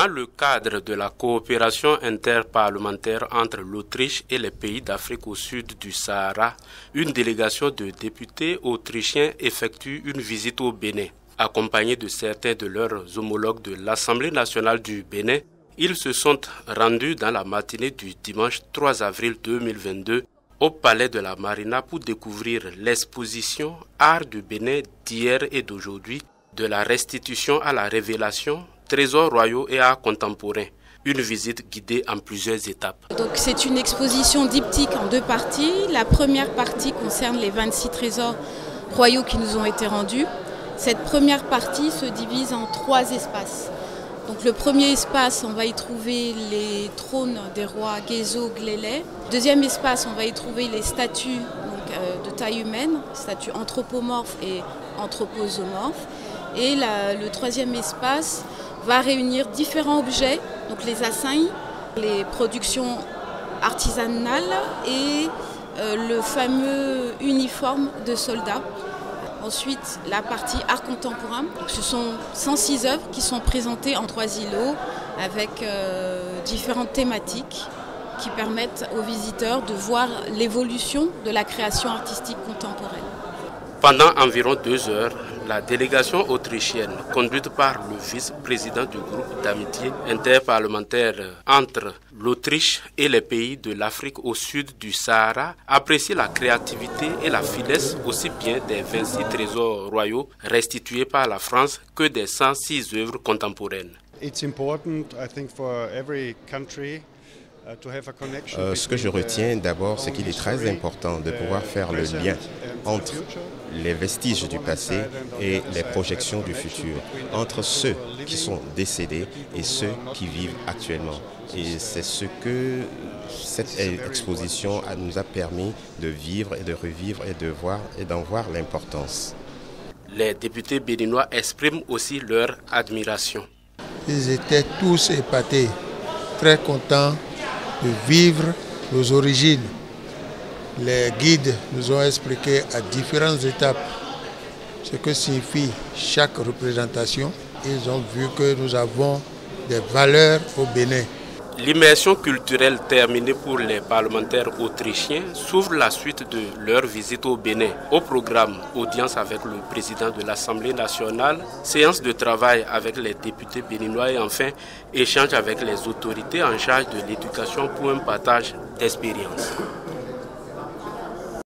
Dans le cadre de la coopération interparlementaire entre l'Autriche et les pays d'Afrique au sud du Sahara, une délégation de députés autrichiens effectue une visite au Bénin. Accompagnés de certains de leurs homologues de l'Assemblée nationale du Bénin, ils se sont rendus dans la matinée du dimanche 3 avril 2022 au Palais de la Marina pour découvrir l'exposition Art du Bénin d'hier et d'aujourd'hui, de la restitution à la révélation, trésors royaux et art contemporain. Une visite guidée en plusieurs étapes. Donc c'est une exposition diptyque en deux parties. La première partie concerne les 26 trésors royaux qui nous ont été rendus. Cette première partie se divise en 3 espaces. Donc le premier espace, on va y trouver les trônes des rois Gézo, Glélé. Deuxième espace, on va y trouver les statues de taille humaine, statues anthropomorphes et anthroposomorphes. Et le troisième espace va réunir différents objets, donc les assagnes, les productions artisanales et le fameux uniforme de soldats. Ensuite, la partie art contemporain. Donc, ce sont 106 œuvres qui sont présentées en 3 îlots avec différentes thématiques qui permettent aux visiteurs de voir l'évolution de la création artistique contemporaine. Pendant environ 2 heures, la délégation autrichienne, conduite par le vice-président du groupe d'amitié interparlementaire entre l'Autriche et les pays de l'Afrique au sud du Sahara, apprécie la créativité et la finesse aussi bien des 26 trésors royaux restitués par la France que des 106 œuvres contemporaines. Ce que je retiens d'abord, c'est qu'il est très important de pouvoir faire le lien entre les vestiges du passé et les projections du futur, entre ceux qui sont décédés et ceux qui vivent actuellement. Et c'est ce que cette exposition nous a permis de vivre et de revivre et d'en voir l'importance. Les députés béninois expriment aussi leur admiration. Ils étaient tous épatés, très contents de vivre nos origines. Les guides nous ont expliqué à différentes étapes ce que signifie chaque représentation. Ils ont vu que nous avons des valeurs au Bénin. L'immersion culturelle terminée pour les parlementaires autrichiens s'ouvre la suite de leur visite au Bénin. Au programme, audience avec le président de l'Assemblée nationale, séance de travail avec les députés béninois et enfin échange avec les autorités en charge de l'éducation pour un partage d'expériences.